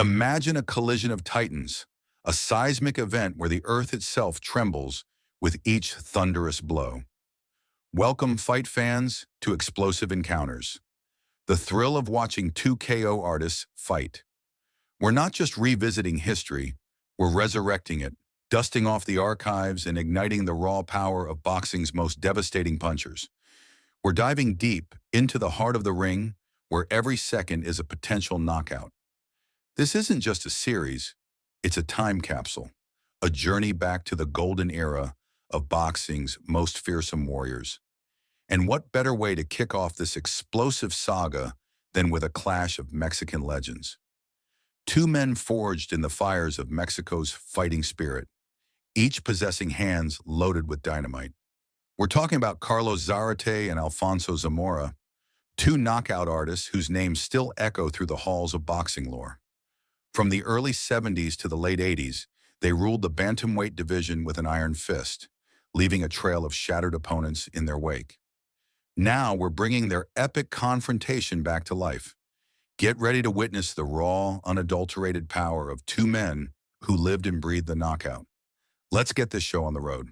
Imagine a collision of titans, a seismic event where the earth itself trembles with each thunderous blow. Welcome, fight fans, to explosive encounters. The thrill of watching two KO artists fight. We're not just revisiting history, we're resurrecting it, dusting off the archives and igniting the raw power of boxing's most devastating punchers. We're diving deep into the heart of the ring, where every second is a potential knockout. This isn't just a series, it's a time capsule, a journey back to the golden era of boxing's most fearsome warriors. And what better way to kick off this explosive saga than with a clash of Mexican legends? Two men forged in the fires of Mexico's fighting spirit, each possessing hands loaded with dynamite. We're talking about Carlos Zárate and Alfonso Zamora, two knockout artists whose names still echo through the halls of boxing lore. From the early 70s to the late 80s, they ruled the bantamweight division with an iron fist, leaving a trail of shattered opponents in their wake. Now we're bringing their epic confrontation back to life. Get ready to witness the raw, unadulterated power of two men who lived and breathed the knockout. Let's get this show on the road.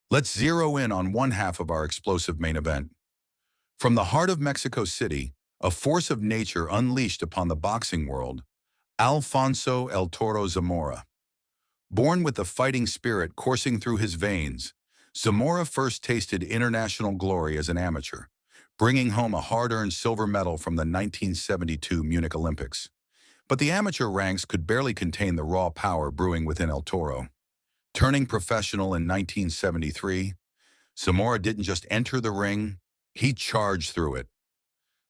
Let's zero in on one half of our explosive main event. From the heart of Mexico City, a force of nature unleashed upon the boxing world, Alfonso El Toro Zamora. Born with the fighting spirit coursing through his veins, Zamora first tasted international glory as an amateur, bringing home a hard-earned silver medal from the 1972 Munich Olympics. But the amateur ranks could barely contain the raw power brewing within El Toro. Turning professional in 1973, Zamora didn't just enter the ring, he charged through it.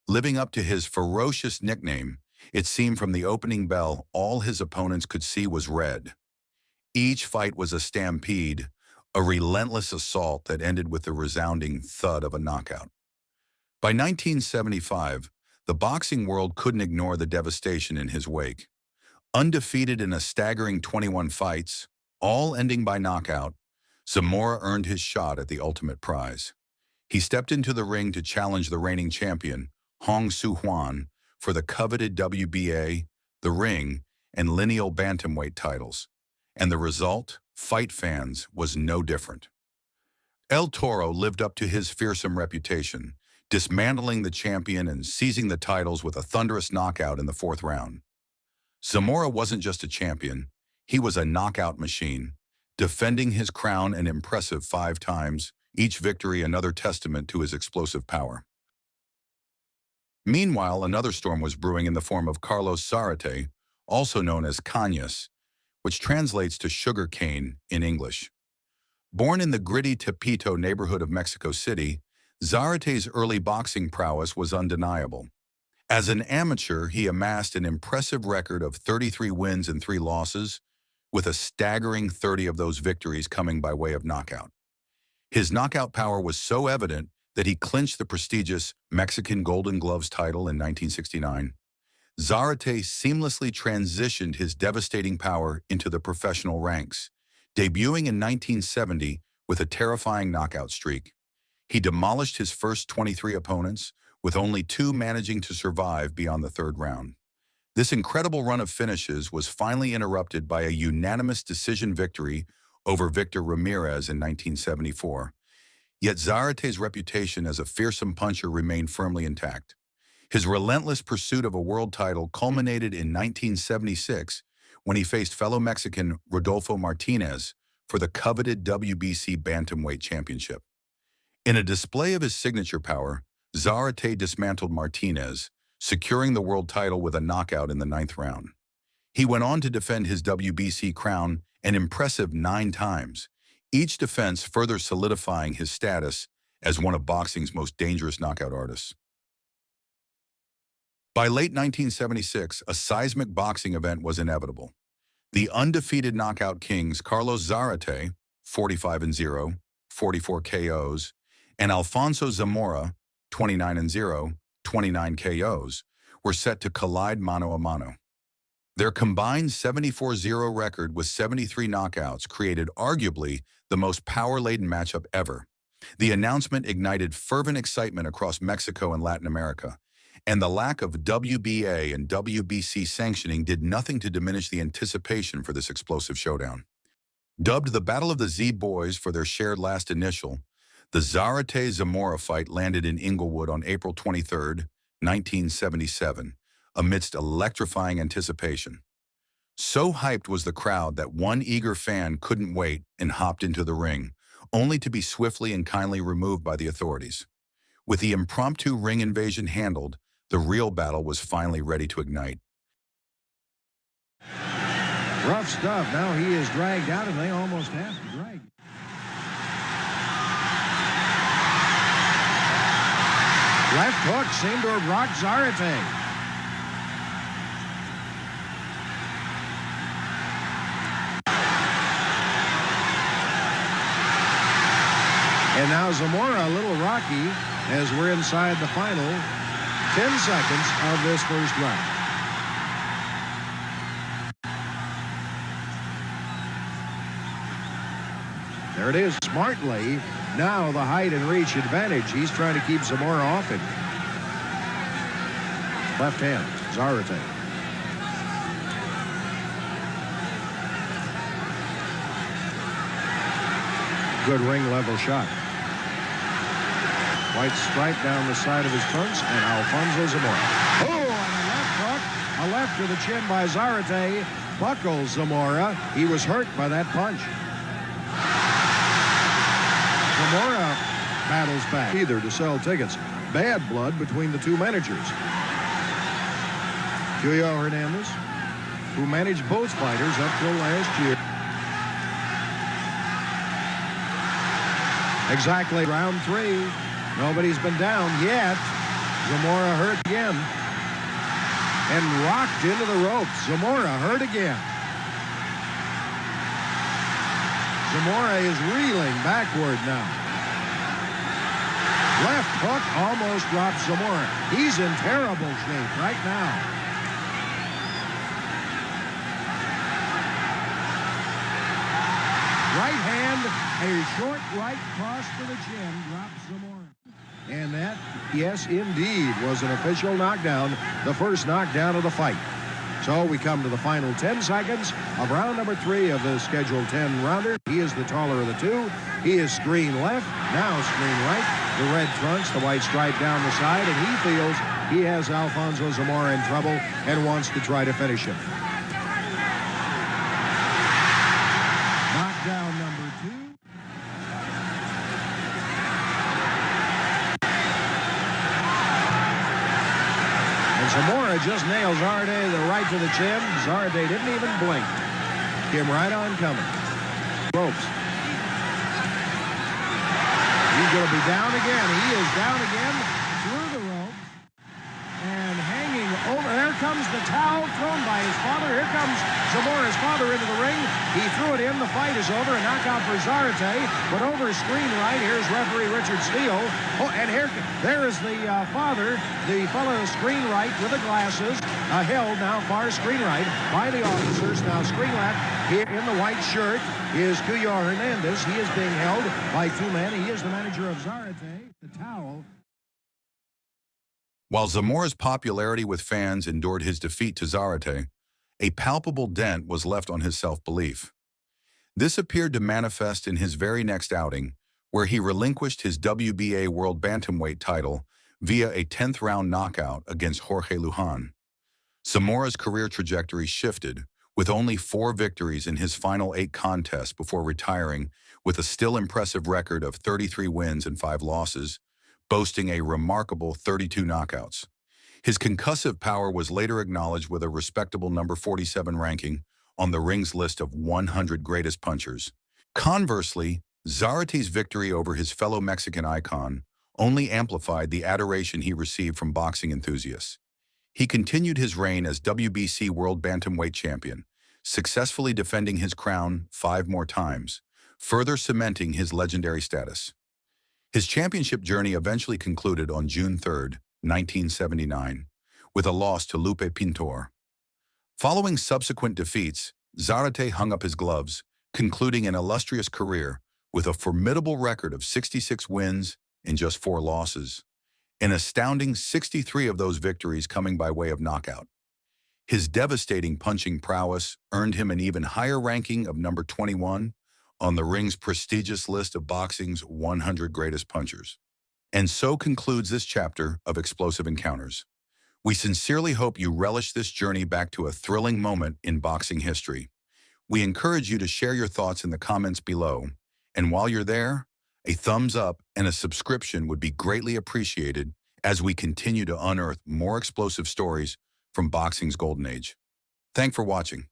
Living up to his ferocious nickname, it seemed from the opening bell all his opponents could see was red. Each fight was a stampede, a relentless assault that ended with the resounding thud of a knockout. By 1975, the boxing world couldn't ignore the devastation in his wake. Undefeated in a staggering 21 fights, all ending by knockout, Zamora earned his shot at the ultimate prize. He stepped into the ring to challenge the reigning champion, Hong Soo Hwan, for the coveted WBA, the Ring, and lineal bantamweight titles. And the result, fight fans, was no different. El Toro lived up to his fearsome reputation, dismantling the champion and seizing the titles with a thunderous knockout in the fourth round. Zamora wasn't just a champion, he was a knockout machine, defending his crown an impressive 5 times, each victory another testament to his explosive power. Meanwhile, another storm was brewing in the form of Carlos Zárate, also known as Cañas, which translates to sugar cane in English. Born in the gritty Tepito neighborhood of Mexico City, Zárate's early boxing prowess was undeniable. As an amateur, he amassed an impressive record of 33 wins and 3 losses, with a staggering 30 of those victories coming by way of knockout. His knockout power was so evident that he clinched the prestigious Mexican Golden Gloves title in 1969. Zárate seamlessly transitioned his devastating power into the professional ranks, debuting in 1970 with a terrifying knockout streak. He demolished his first 23 opponents, with only 2 managing to survive beyond the 3rd round. This incredible run of finishes was finally interrupted by a unanimous decision victory over Victor Ramirez in 1974. Yet Zárate's reputation as a fearsome puncher remained firmly intact. His relentless pursuit of a world title culminated in 1976 when he faced fellow Mexican Rodolfo Martinez for the coveted WBC Bantamweight Championship. In a display of his signature power, Zárate dismantled Martinez, securing the world title with a knockout in the 9th round. He went on to defend his WBC crown an impressive 9 times, each defense further solidifying his status as one of boxing's most dangerous knockout artists. By late 1976, a seismic boxing event was inevitable. The undefeated knockout kings Carlos Zárate, 45-0, 44 KOs, and Alfonso Zamora, 29-0, 29 KOs, were set to collide mano a mano. Their combined 74-0 record with 73 knockouts created arguably the most power-laden matchup ever. The announcement ignited fervent excitement across Mexico and Latin America, And the lack of WBA and WBC sanctioning did nothing to diminish the anticipation for this explosive showdown. Dubbed the Battle of the Z-Boys for their shared last initial, the Zárate-Zamora fight landed in Inglewood on April 23, 1977, amidst electrifying anticipation. So hyped was the crowd that one eager fan couldn't wait and hopped into the ring, only to be swiftly and kindly removed by the authorities. With the impromptu ring invasion handled, the real battle was finally ready to ignite. Rough stuff. Now he is dragged out, and they almost have to drag. Left hook seemed to have rocked Zárate. And now Zamora a little rocky as we're inside the final 10 seconds of this first round. There it is, smartly. Now the height and reach advantage. He's trying to keep Zamora off it. Left hand, Zárate. Good ring level shot. White stripe down the side of his trunks, and Alfonso Zamora. Oh, and a left hook. A left to the chin by Zárate. Buckles Zamora. He was hurt by that punch. Zamora battles back. Either to sell tickets. Bad blood between the two managers. Julio Hernandez, who managed both fighters up till last year. Exactly round 3. Nobody's been down yet. Zamora hurt again. And rocked into the ropes. Zamora hurt again. Zamora is reeling backward now. Left hook almost drops Zamora. He's in terrible shape right now. Right hand, a short right cross to the chin, drops Zamora. And that, yes, indeed, was an official knockdown, the first knockdown of the fight. So we come to the final 10 seconds of round number 3 of the scheduled 10-rounder. He is the taller of the two. He is screen left, now screen right. The red trunks, the white stripe down the side, and he feels he has Alfonso Zamora in trouble and wants to try to finish him. Knockdown number 2. And Zamora just nails Zárate the right to the chin. Zárate didn't even blink. Came right on coming. Ropes. He's going to be down again. He is down again through the ropes and hanging over. There comes the towel thrown by his father. Here comes Zamora's father into the ring. He threw it in. The fight is over. A knockout for Zárate. But over screen right, here's referee Richard Steele. Oh, and there is the father, the fellow screen right with the glasses, held now far screen right by the officers. Now screen left here in the white shirt is Julio Hernandez. He is being held by two men. He is the manager of Zárate. The towel. While Zamora's popularity with fans endured his defeat to Zárate, a palpable dent was left on his self-belief. This appeared to manifest in his very next outing, where he relinquished his WBA World Bantamweight title via a 10th-round knockout against Jorge Luján. Zamora's career trajectory shifted, with only 4 victories in his final 8 contests before retiring with a still impressive record of 33 wins and 5 losses, boasting a remarkable 32 knockouts. His concussive power was later acknowledged with a respectable number 47 ranking on the ring's list of 100 greatest punchers. Conversely, Zárate's victory over his fellow Mexican icon only amplified the adoration he received from boxing enthusiasts. He continued his reign as WBC World Bantamweight Champion, successfully defending his crown 5 more times, further cementing his legendary status. His championship journey eventually concluded on June 3, 1979, with a loss to Lupe Pintor. Following subsequent defeats, Zárate hung up his gloves, concluding an illustrious career with a formidable record of 66 wins and just 4 losses. an astounding 63 of those victories coming by way of knockout. His devastating punching prowess earned him an even higher ranking of number 21 on the ring's prestigious list of boxing's 100 greatest punchers. And so concludes this chapter of Explosive Encounters. We sincerely hope you relish this journey back to a thrilling moment in boxing history. We encourage you to share your thoughts in the comments below. And while you're there, a thumbs up and a subscription would be greatly appreciated as we continue to unearth more explosive stories from boxing's golden age. Thanks for watching.